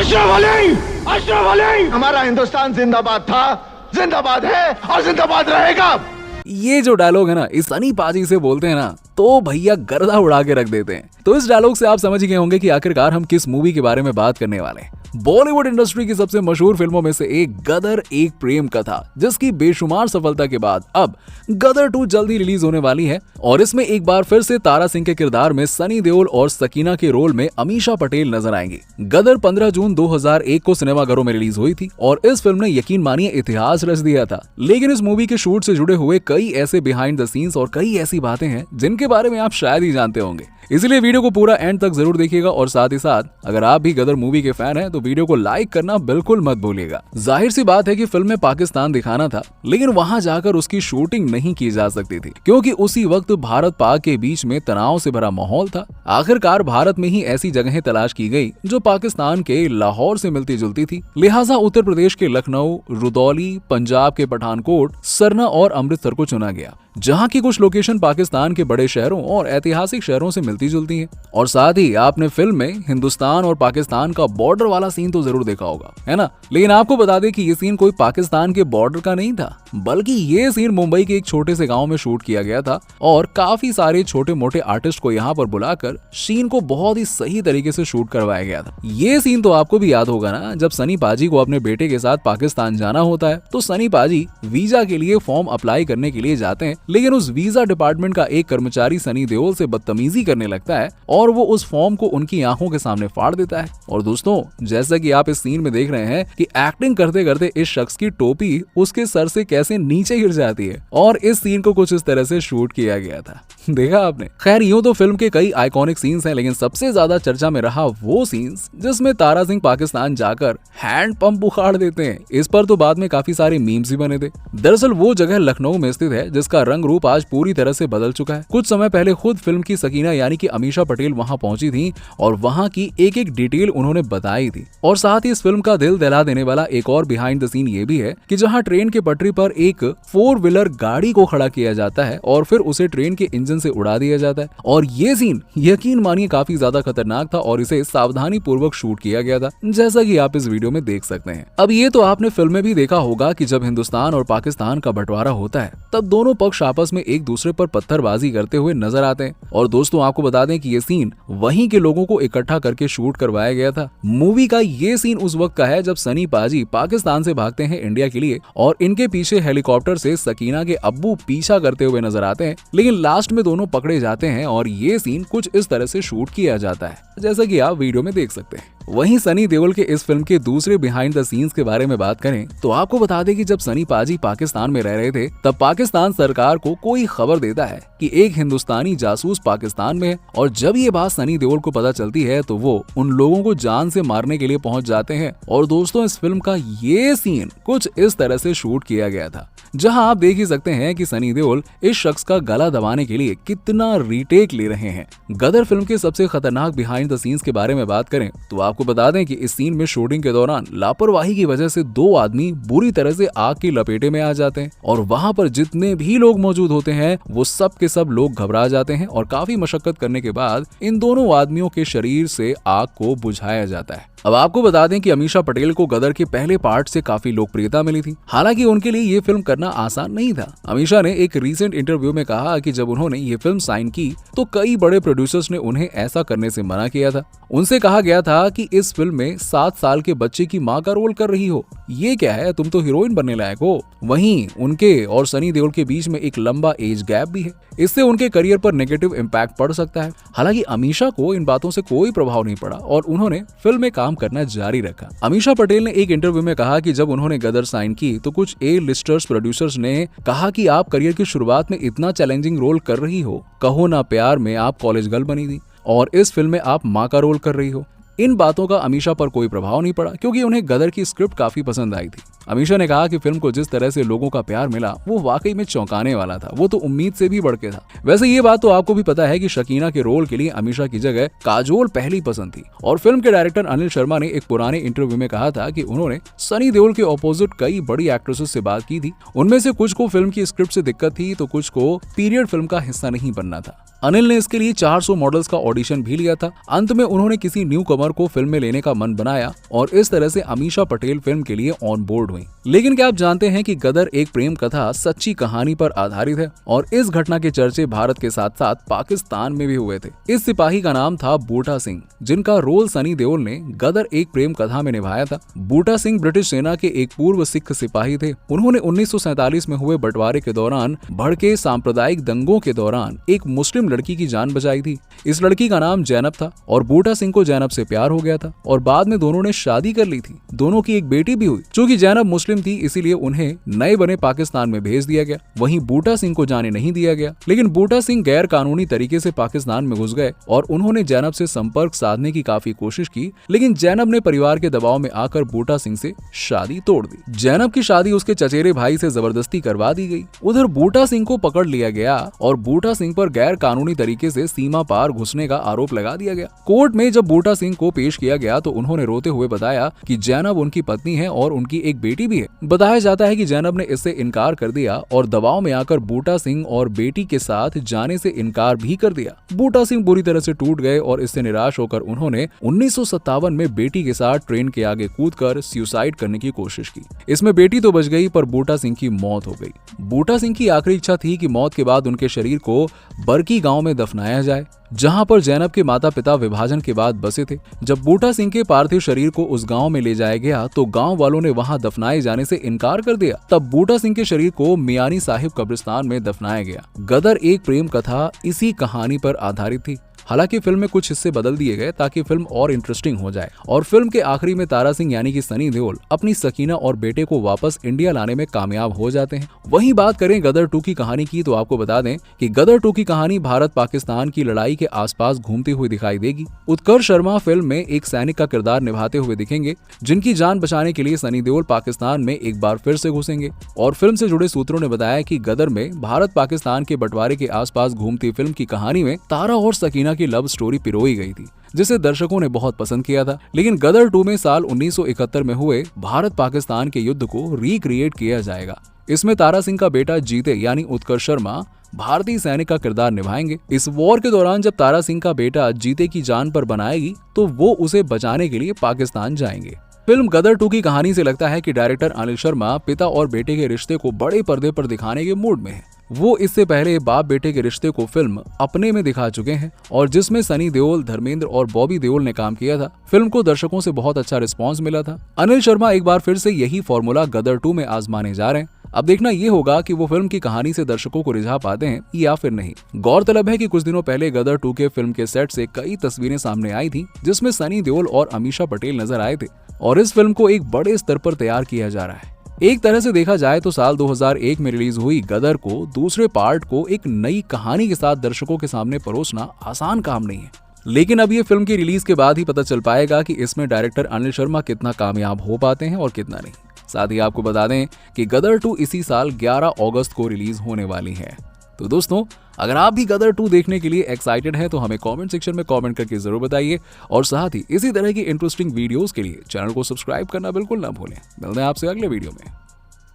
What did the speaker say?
अशरफ अली, अशरफ अली। हमारा हिंदुस्तान जिंदाबाद था, जिंदाबाद है और जिंदाबाद रहेगा। ये जो डायलॉग है ना, इस सनी पाजी से बोलते हैं ना, तो भैया गर्दा उड़ा के रख देते हैं। तो इस डायलॉग से आप समझ गए होंगे कि आखिरकार हम किस मूवी के बारे में बात करने वाले हैं। बॉलीवुड इंडस्ट्री की सबसे मशहूर फिल्मों में से एक गदर एक प्रेम कथा, जिसकी बेशुमार सफलता के बाद अब गदर 2 जल्दी रिलीज होने वाली है और इसमें एक बार फिर से तारा सिंह के किरदार में सनी देओल और सकीना के रोल में अमीषा पटेल नजर आएंगी। गदर 15 जून 2001 को सिनेमाघरों में रिलीज हुई थी और इस फिल्म ने यकीन मानिए इतिहास रच दिया था। लेकिन इस मूवी के शूट से जुड़े हुए कई ऐसे बिहाइंड द सीन्स और कई ऐसी बातें हैं जिनके बारे में आप शायद ही जानते होंगे। इसलिए वीडियो को पूरा एंड तक जरूर देखिएगा और साथ ही साथ अगर आप भी गदर मूवी के फैन हैं तो वीडियो को लाइक करना बिल्कुल मत भूलिएगा। जाहिर सी बात है कि फिल्म में पाकिस्तान दिखाना था, लेकिन वहां जाकर उसकी शूटिंग नहीं की जा सकती थी क्योंकि उसी वक्त भारत पाक के बीच में तनाव से भरा माहौल था। आखिरकार भारत में ही ऐसी जगहें तलाश की गई जो पाकिस्तान के लाहौर से मिलती जुलती थी। लिहाजा उत्तर प्रदेश के लखनऊ, रुदौली, पंजाब के पठानकोट, सरना और अमृतसर को चुना गया, जहां की कुछ लोकेशन पाकिस्तान के बड़े शहरों और ऐतिहासिक शहरों से मिलती जुलती हैं। और साथ ही आपने फिल्म में हिंदुस्तान और पाकिस्तान का बॉर्डर वाला सीन तो जरूर देखा होगा, है ना। लेकिन आपको बता दें कि ये सीन कोई पाकिस्तान के बॉर्डर का नहीं था, बल्कि ये सीन मुंबई के एक छोटे से गांव में शूट किया गया था और काफी सारे छोटे मोटे आर्टिस्ट को यहाँ पर बुलाकर सीन को बहुत ही सही तरीके से शूट करवाया गया था। ये सीन तो आपको भी याद होगा ना, जब सनी पाजी को अपने बेटे के साथ पाकिस्तान जाना होता है तो सनी पाजी वीजा के लिए फॉर्म अप्लाई करने के लिए जाते हैं, लेकिन उस वीजा डिपार्टमेंट का एक कर्मचारी सनी देओल से बदतमीजी करने लगता है और वो उस फॉर्म को उनकी आंखों के सामने फाड़ देता है। और दोस्तों, जैसा कि आप इस सीन में देख रहे हैं कि एक्टिंग करते करते इस शख्स की टोपी उसके सर से कैसे नीचे गिर जाती है और इस सीन को कुछ इस तरह से शूट किया गया था। देखा आपने। खैर, यूं तो फिल्म के कई आइकॉनिक सीन्स हैं, लेकिन सबसे ज्यादा चर्चा में रहा वो सीन्स जिसमें तारा सिंह पाकिस्तान जाकर हैंड पंप उखाड़ देते हैं। इस पर तो बाद में काफी सारे मीम्स भी बने थे। दरअसल वो जगह लखनऊ में स्थित है जिसका रंग रूप आज पूरी तरह से बदल चुका है। कुछ समय पहले खुद फिल्म की सकीना यानी कि अमीषा पटेल वहां पहुंची थी और वहां की एक एक डिटेल उन्होंने बताई थी। और साथ ही इस फिल्म का दिल दहला देने वाला एक और बिहाइंड द सीन ये भी है कि जहां ट्रेन के पटरी पर एक 4 व्हीलर गाड़ी को खड़ा किया जाता है और फिर उसे ट्रेन के इंजन से उड़ा दिया जाता है। और ये सीन यकीन मानिए काफी ज्यादा खतरनाक था और इसे सावधानी पूर्वक शूट किया गया था, जैसा कि आप इस वीडियो में देख सकते हैं। अब ये तो आपने फिल्म में भी देखा होगा कि जब हिंदुस्तान और पाकिस्तान का बंटवारा होता है तब दोनों पक्ष आपस में एक दूसरे पर पत्थरबाजी करते हुए नजर आते हैं। और दोस्तों, आपको बता दें कि ये सीन वहीं के लोगों को इकट्ठा करके शूट करवाया गया था। मूवी का ये सीन उस वक्त का है जब सनी पाजी पाकिस्तान से भागते हैं इंडिया के लिए और इनके पीछे हेलीकॉप्टर से सकीना के अब्बू पीछा करते हुए नजर आते हैं, लेकिन लास्ट में दोनों पकड़े जाते हैं और ये सीन कुछ इस तरह से शूट किया जाता है, जैसा कि आप वीडियो में देख सकते हैं। वहीं सनी देओल के इस फिल्म के दूसरे बिहाइंड द सीन्स के बारे में बात करें तो आपको बता दें कि जब सनी पाजी पाकिस्तान में रह रहे थे तब पाकिस्तान सरकार को कोई खबर देता है कि एक हिंदुस्तानी जासूस पाकिस्तान में है और जब ये बात सनी देओल को पता चलती है तो वो उन लोगों को जान से मारने के लिए पहुंच जाते हैं। और दोस्तों, इस फिल्म का ये सीन कुछ इस तरह से शूट किया गया था, जहां आप देख ही सकते हैं कि सनी देओल इस शख्स का गला दबाने के लिए कितना रीटेक ले रहे हैं। गदर फिल्म के सबसे खतरनाक बिहाइंड द सीन्स के बारे में बात करें तो आपको बता दें कि इस सीन में शूटिंग के दौरान लापरवाही की वजह से 2 आदमी बुरी तरह से आग की लपेटे में आ जाते हैं और वहां पर जितने भी लोग मौजूद होते हैं वो सब के सब लोग घबरा जाते हैं और काफी मशक्कत करने के बाद इन दोनों आदमियों के शरीर से आग को बुझाया जाता है। अब आपको बता दें कि अमीषा पटेल को गदर के पहले पार्ट से काफी लोकप्रियता मिली थी। हालांकि उनके लिए ये फिल्म करना आसान नहीं था। अमीषा ने एक रीसेंट इंटरव्यू में कहा कि जब उन्होंने ये फिल्म साइन की तो कई बड़े प्रोड्यूसर्स ने उन्हें ऐसा करने से मना किया था। उनसे कहा गया था कि इस फिल्म में 7 साल के बच्चे की माँ का रोल कर रही हो, ये क्या है, तुम तो हीरोइन बनने लायक हो। वहीं उनके और सनी देओल के बीच में एक लंबा एज गैप भी है, इससे उनके करियर पर नेगेटिव इम्पैक्ट पड़ सकता है। हालांकि अमीषा को इन बातों से कोई प्रभाव नहीं पड़ा और उन्होंने फिल्म में काम करना जारी रखा। अमीषा पटेल ने एक इंटरव्यू में कहा कि जब उन्होंने गदर साइन की तो कुछ A-लिस्टर्स प्रोड्यूसर्स ने कहा कि आप करियर की शुरुआत में इतना चैलेंजिंग रोल कर रही हो, कहो ना प्यार में आप कॉलेज गर्ल बनी थी और इस फिल्म में आप माँ का रोल कर रही हो। इन बातों का अमीषा पर कोई प्रभाव नहीं पड़ा क्योंकि उन्हें गदर की स्क्रिप्ट काफी पसंद आई थी। अमीषा ने कहा कि फिल्म को जिस तरह से लोगों का प्यार मिला वो वाकई में चौंकाने वाला था, वो तो उम्मीद से भी बढ़ के था। वैसे ये बात तो आपको भी पता है कि शकीना के रोल के लिए अमीषा की जगह काजोल पहली पसंद थी और फिल्म के डायरेक्टर अनिल शर्मा ने एक पुराने इंटरव्यू में कहा था कि उन्होंने सनी देओल के ऑपोजिट कई बड़ी एक्ट्रेसेस से बात की थी। उनमें से कुछ को फिल्म की स्क्रिप्ट से दिक्कत थी तो कुछ को पीरियड फिल्म का हिस्सा नहीं बनना था। अनिल ने इसके लिए 400 मॉडल्स का ऑडिशन भी लिया था। अंत में उन्होंने किसी न्यू कमर कंवर को फिल्म में लेने का मन बनाया और इस तरह से अमीषा पटेल फिल्म के लिए ऑन बोर्ड हुई। लेकिन क्या आप जानते हैं कि गदर एक प्रेम कथा सच्ची कहानी पर आधारित है और इस घटना के चर्चे भारत के साथ साथ पाकिस्तान में भी हुए थे। इस सिपाही का नाम था बूटा सिंह, जिनका रोल सनी देओल ने गदर एक प्रेम कथा में निभाया था। बूटा सिंह ब्रिटिश सेना के एक पूर्व सिख सिपाही थे। उन्होंने 1947 में हुए बंटवारे के दौरान भड़के सांप्रदायिक दंगों के दौरान एक मुस्लिम लड़की की जान बचाई थी। इस लड़की का नाम जैनब था और बूटा सिंह को जैनब से प्यार हो गया था और बाद में दोनों ने शादी कर ली थी। दोनों की एक बेटी भी हुई। चूंकि जैनब मुस्लिम थी इसीलिए उन्हें नए बने पाकिस्तान में भेज दिया गया। वहीं बूटा सिंह को जाने नहीं दिया गया। लेकिन बूटा सिंह गैर कानूनी तरीके से पाकिस्तान में घुस गए और उन्होंने जैनब से संपर्क साधने की काफी कोशिश की, लेकिन जैनब ने परिवार के दबाव में आकर बूटा सिंह से शादी तोड़ दी। जैनब की शादी उसके चचेरे भाई से जबरदस्ती करवा दी गई। उधर बूटा सिंह को पकड़ लिया गया और बूटा सिंह पर गैर कानूनी तरीके से सीमा पार घुसने का आरोप लगा दिया गया। कोर्ट में जब बूटा सिंह को पेश किया गया तो उन्होंने रोते हुए बताया कि जैनब उनकी पत्नी है और उनकी एक बेटी भी है। बताया जाता है कि जैनब ने इससे इनकार कर दिया और दबाव में आकर बूटा सिंह और बेटी के साथ जाने से इनकार भी कर दिया। बूटा सिंह बुरी तरह से टूट गए और इससे निराश होकर उन्होंने 1957 में बेटी के साथ ट्रेन के आगे कूदकर सुसाइड करने की कोशिश की। इसमें बेटी तो बच गई पर बूटा सिंह की मौत हो गई। बूटा सिंह की आखिरी इच्छा थी कि मौत के बाद उनके शरीर को बरकी गांव में दफनाया जाए, जहां पर जैनब के माता पिता विभाजन के बाद बसे थे। जब बूटा सिंह के पार्थिव शरीर को उस गांव में ले जाया गया तो गांव वालों ने वहां दफनाए जाने से इनकार कर दिया। तब बूटा सिंह के शरीर को मियानी साहिब कब्रिस्तान में दफनाया गया। गदर एक प्रेम कथा इसी कहानी पर आधारित थी। हालांकि फिल्म में कुछ हिस्से बदल दिए गए ताकि फिल्म और इंटरेस्टिंग हो जाए और फिल्म के आखिरी में तारा सिंह यानी कि सनी देओल अपनी सकीना और बेटे को वापस इंडिया लाने में कामयाब हो जाते हैं। वहीं बात करें गदर 2 की कहानी की तो आपको बता दें कि गदर 2 की कहानी भारत पाकिस्तान की लड़ाई के आसपास घूमती हुई दिखाई देगी। उत्कर्ष शर्मा फिल्म में एक सैनिक का किरदार निभाते हुए दिखेंगे, जिनकी जान बचाने के लिए सनी देओल पाकिस्तान में एक बार फिर से घुसेंगे। और फिल्म से जुड़े सूत्रों ने बताया कि गदर में भारत पाकिस्तान के बंटवारे के आसपास घूमती फिल्म की कहानी में तारा और सकीना की लव स्टोरी पिरोई गई थी, जिसे दर्शकों ने बहुत पसंद किया था। लेकिन गदर 2 में साल 1971 में हुए भारत पाकिस्तान के युद्ध को रिक्रिएट किया जाएगा। इसमें तारा सिंह का बेटा जीते यानी उत्कर्ष शर्मा भारतीय सैनिक का किरदार निभाएंगे। इस वॉर के दौरान जब तारा सिंह का बेटा जीते की जान पर बनाएगी तो वो उसे बचाने के लिए पाकिस्तान जाएंगे। फिल्म गदर 2 की कहानी से लगता है कि डायरेक्टर अनिल शर्मा पिता और बेटे के रिश्ते को बड़े पर्दे पर दिखाने के मूड में है। वो इससे पहले बाप बेटे के रिश्ते को फिल्म अपने में दिखा चुके हैं और जिसमें सनी देओल, धर्मेंद्र और बॉबी देओल ने काम किया था। फिल्म को दर्शकों से बहुत अच्छा रिस्पांस मिला था। अनिल शर्मा एक बार फिर से यही फॉर्मूला गदर 2 में आजमाने जा रहे हैं। अब देखना ये होगा कि वो फिल्म की कहानी से दर्शकों को रिझा पाते हैं या फिर नहीं। गौरतलब है कि कुछ दिनों पहले गदर 2 के फिल्म के सेट से कई तस्वीरें सामने आई थी, जिसमें सनी देओल और अमीषा पटेल नजर आए थे और इस फिल्म को एक बड़े स्तर पर तैयार किया जा रहा है। एक तरह से देखा जाए तो साल 2001 में रिलीज हुई गदर को दूसरे पार्ट को एक नई कहानी के साथ दर्शकों के सामने परोसना आसान काम नहीं है। लेकिन अब ये फिल्म की रिलीज के बाद ही पता चल पाएगा कि इसमें डायरेक्टर अनिल शर्मा कितना कामयाब हो पाते हैं और कितना नहीं। साथ ही आपको बता दें कि गदर 2 इसी साल 11 अगस्त को रिलीज होने वाली है। तो दोस्तों, अगर आप भी गदर 2 देखने के लिए एक्साइटेड हैं तो हमें कमेंट सेक्शन में कमेंट करके जरूर बताइए और साथ ही इसी तरह की इंटरेस्टिंग वीडियोस के लिए चैनल को सब्सक्राइब करना बिल्कुल ना भूलें। मिलते हैं आपसे अगले वीडियो में।